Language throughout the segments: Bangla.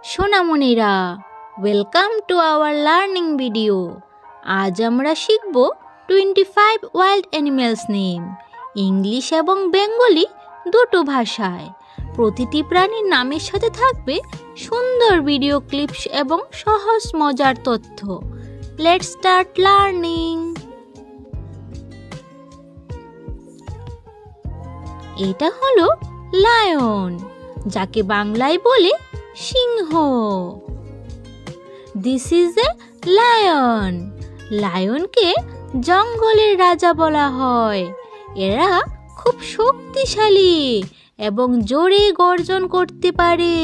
সোনামণিরা, welcome to our learning video. আজ আমরা শিখব 25 ওয়াইল্ড অ্যানিমেলস নেম, ইংলিশ এবং বেঙ্গলি দুটো ভাষায়। প্রতিটি প্রাণীর নামের সাথে থাকবে সুন্দর ভিডিও ক্লিপস এবং সহজ মজার তথ্য। Let's start learning. এটা হলো লায়ন, যাকে বাংলায় বলে সিংহ। This is a lion. লায়নকে জঙ্গলের রাজা বলা হয়। এরা খুব শক্তিশালী এবং জোরে গর্জন করতে পারে।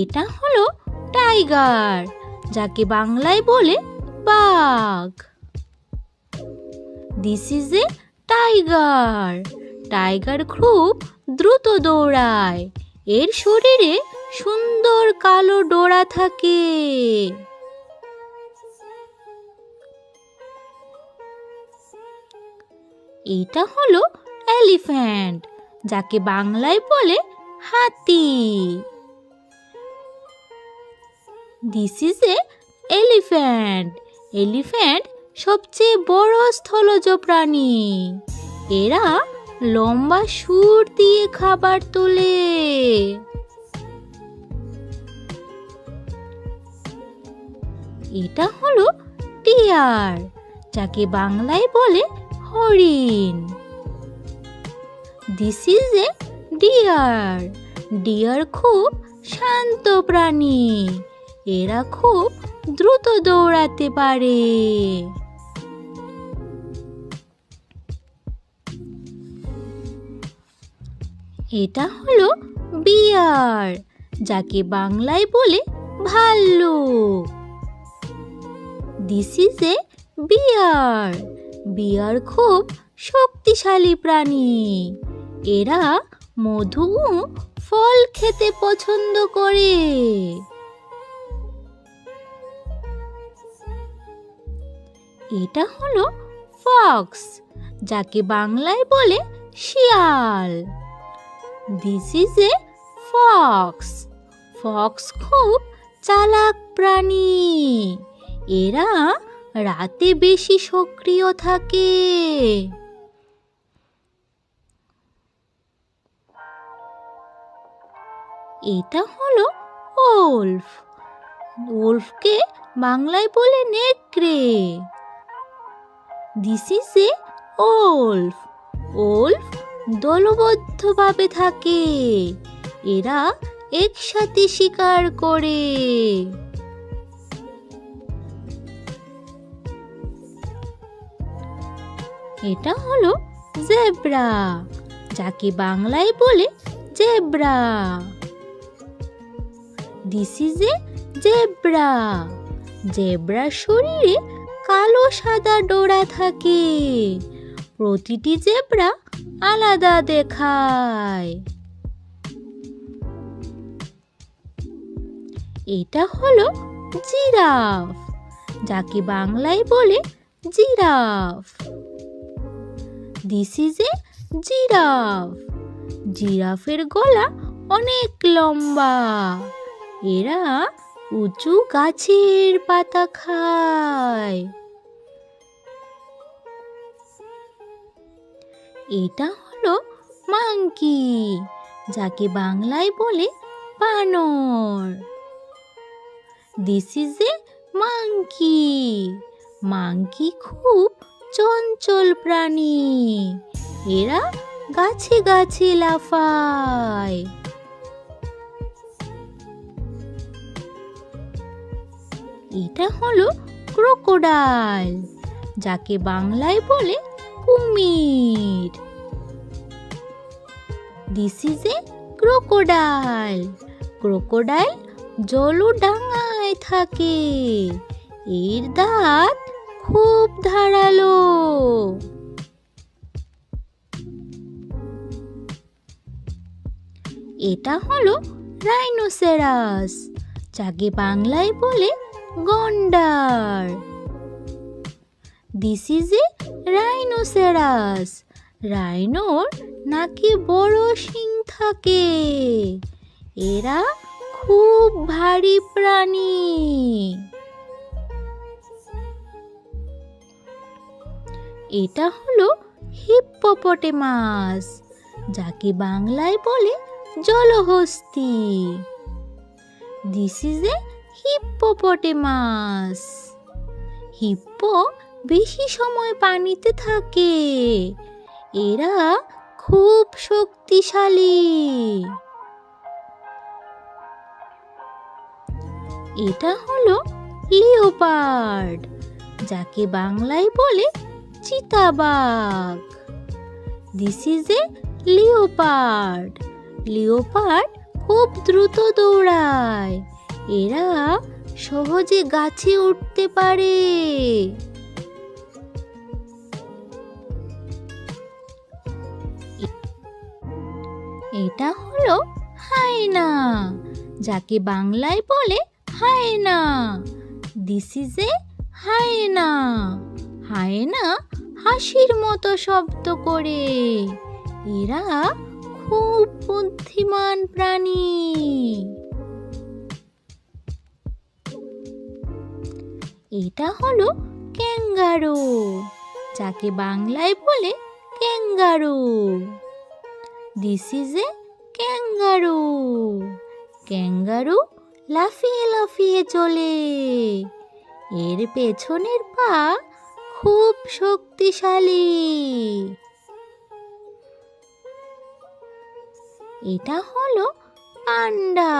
এটা হলো টাইগার, যাকে বাংলায় বলে বাঘ। This is a tiger. Tiger খুব দ্রুত দৌড়ায়। এর শরীরে সুন্দর কালো ডোরা থাকে। এটা হলো এলিফ্যান্ট, যাকে বাংলায় বলে হাতি। This is A elephant. Elephant সবচেয়ে বড় স্থলজ প্রাণী। এরা লম্বা সুর দিয়ে খাবার তোলে। এটা হলো টিয়ার, যাকে বাংলায় বলে হরিণ। This is a deer. Deer খুব শান্ত প্রাণী। এরা খুব দ্রুত দৌড়াতে পারে। এটা হলো বিয়ার, যাকে বাংলায় বলে ভাল্লুক। দিস ইজ এ বিয়ার। বিয়ার খুব শক্তিশালী প্রাণী। এরা মধু ও ফল খেতে পছন্দ করে। এটা হলো ফক্স, যাকে বাংলায় বলে শিয়াল। This is a fox. Fox খুব চালাক প্রাণী। এরা রাতে বেশি সক্রিয় থাকে। এটা হলো ওলফ। ওলফকে বাংলায় বলে নেকড়ে। This is A wolf. Wolf দলবদ্ধভাবে থাকে। এরা একসাথে শিকার করে। এটা হলো জেব্রা, যাকে বাংলায় বলে zebra. This is a zebra. জেব্রার শরীরে কালো সাদা ডোরা থাকে। প্রতিটি জেব্রা আলাদা দেখায়। এটা হলো জিরাফ, যাকে বাংলায় বলে giraffe. This is a giraffe. জিরাফের গলা অনেক লম্বা। এরা উঁচু গাছের পাতা খায়। এটা হলো মাংকি, যাকে বাংলায় বলে বানর। This is A monkey. Monkey খুব চঞ্চল প্রাণী। এরা গাছে গাছে লাফায়। এটা হলো ক্রোকোডাইল, যাকে বাংলায় বলে কুমির। This is a crocodile. Crocodile জলডাঙায় থাকে। এর দাঁত খুব ধারালো। এটা হলো রাইনোসেরাস, যাকে বাংলায় বলে গন্ডার। This is a rhinoceros. রাইনোর নাকি বড় শিং থাকে। এরা খুব ভারী প্রাণী। এটা হলো হিপ্পোপটেমাস, যাকে বাংলায় বলে জলহস্তী। This is a hippopotamus. Hippo বেশি সময় পানিতে থাকে। এরা খুব শক্তিশালী। এটা হলো লিওপার্ড, যাকে বাংলায় বলে চিতাবাঘ। This is A leopard. Leopard খুব দ্রুত দৌড়ায়। এরা সহজে গাছে উঠতে পারে। এটা হলো হায়না, যাকে বাংলায় বলে হায়না। দিস ইজ এ হায়না। হায়না হাসির মতো শব্দ করে। এরা খুব বুদ্ধিমান প্রাণী। এটা হলো ক্যাঙ্গারু, যাকে বাংলায় বলে kangaroo. This is A kangaroo. Kangaroo লাফিয়ে লাফিয়ে চলে। এর পেছনের পা খুব শক্তিশালী। এটা হলো পান্ডা,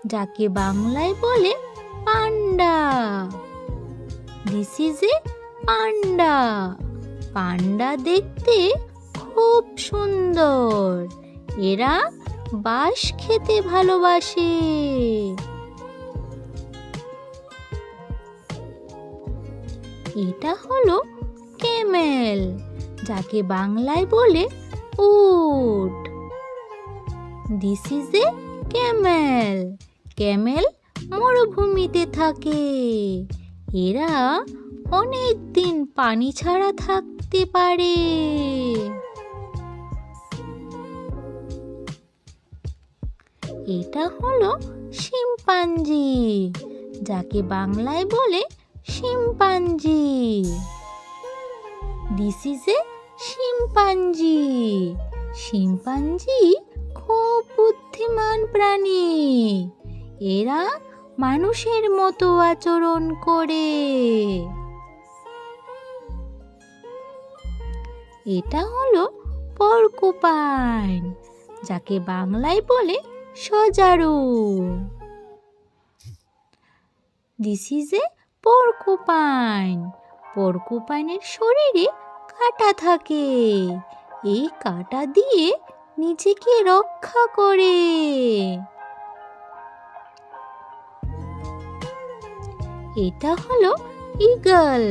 যাকে বাংলায় বলে পান্ডা। দিস ইজ এ পান্ডা। পান্ডা দেখতে খুব সুন্দর। এরা বাঁশ খেতে ভালোবাসে। এটা হলো ক্যামেল, যাকে বাংলায় বলে উট। This is A Camel. Camel মরুভূমিতে থাকে। এরা অনেক দিন পানি ছাড়া থাকতে পারে। এটা হলো শিম্পাঞ্জি, যাকে বাংলায় বলে chimpanzee. This is A chimpanzee. Chimpanzee খুব বুদ্ধিমান প্রাণী। এরা মানুষের মতো আচরণ করে। এটা হলো পর্কুপাইন, যাকে বাংলায় বলে সজারু। This is a porcupine. পর্কুপাইনের শরীরে কাঁটা থাকে। এই কাঁটা দিয়ে নিজেকে রক্ষা করে। এটা হলো ঈগল,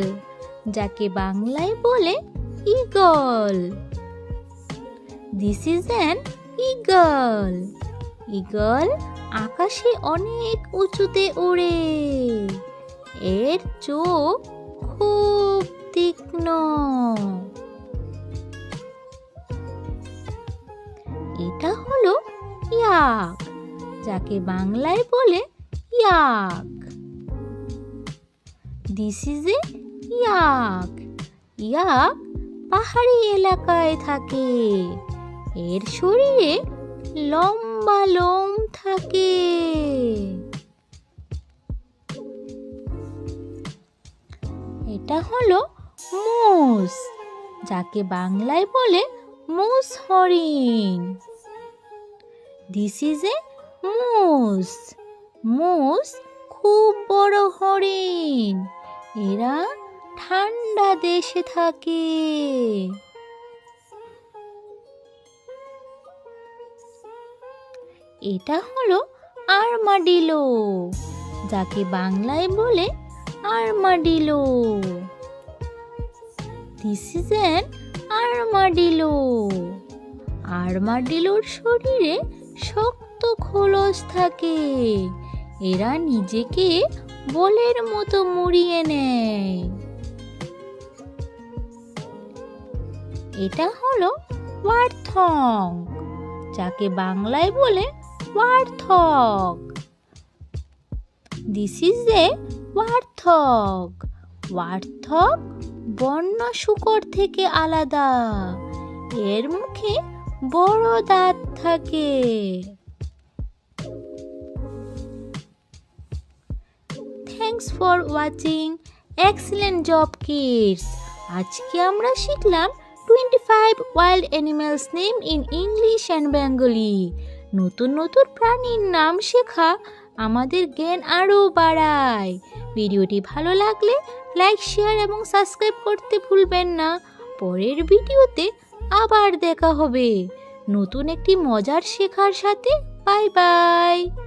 যাকে বাংলায় বলে eagle. This is an eagle. Eagle আকাশে অনেক উঁচুতে ওড়ে। এর চোখ খুব তীক্ষ্ণ। এটা হলো ইয়াক, যাকে বাংলায় বলে ইয়াক। দিস ইজ এ ইয়াক। ইয়াক পাহাড়ি এলাকায় থাকে। এর শরীরে লম্বা লোম থাকে। এটা হলো মুষ, যাকে বাংলায় বলে মুষ হরিণ। দিস ইজ এ মুষ। মুষ খুব বড় হরিণ। এরা ঠান্ডা দেশে থাকে। এটা হলো আর্মাডিলো, যাকে বাংলায় বলে armadillo. This is an armadillo. আর্মাডিলোর শরীরে শক্ত খোলস থাকে। এরা নিজেকে বলের মতো মুড়িয়ে নেয়। এটা হলো ওয়ার্থং, যাকে বাংলায় বলে ওয়ার্থক। দিস ইজ এ ওয়ার্থক। ওয়ার্থক বন্য শূকর থেকে আলাদা। এর মুখে বড় দাঁত থাকে। Thanks for watching. Excellent job kids. আজকে আমরা শিখলাম 25 wild animals name in English and Bengali. নতুন নতুন প্রাণীর নাম শেখা আমাদের জ্ঞান আরও বাড়ায়। ভিডিওটি ভালো লাগলে লাইক, শেয়ার এবং সাবস্ক্রাইব করতে ভুলবেন না। পরের ভিডিওতে আবার দেখা হবে নতুন একটি মজার শেখার সাথে। Bye bye.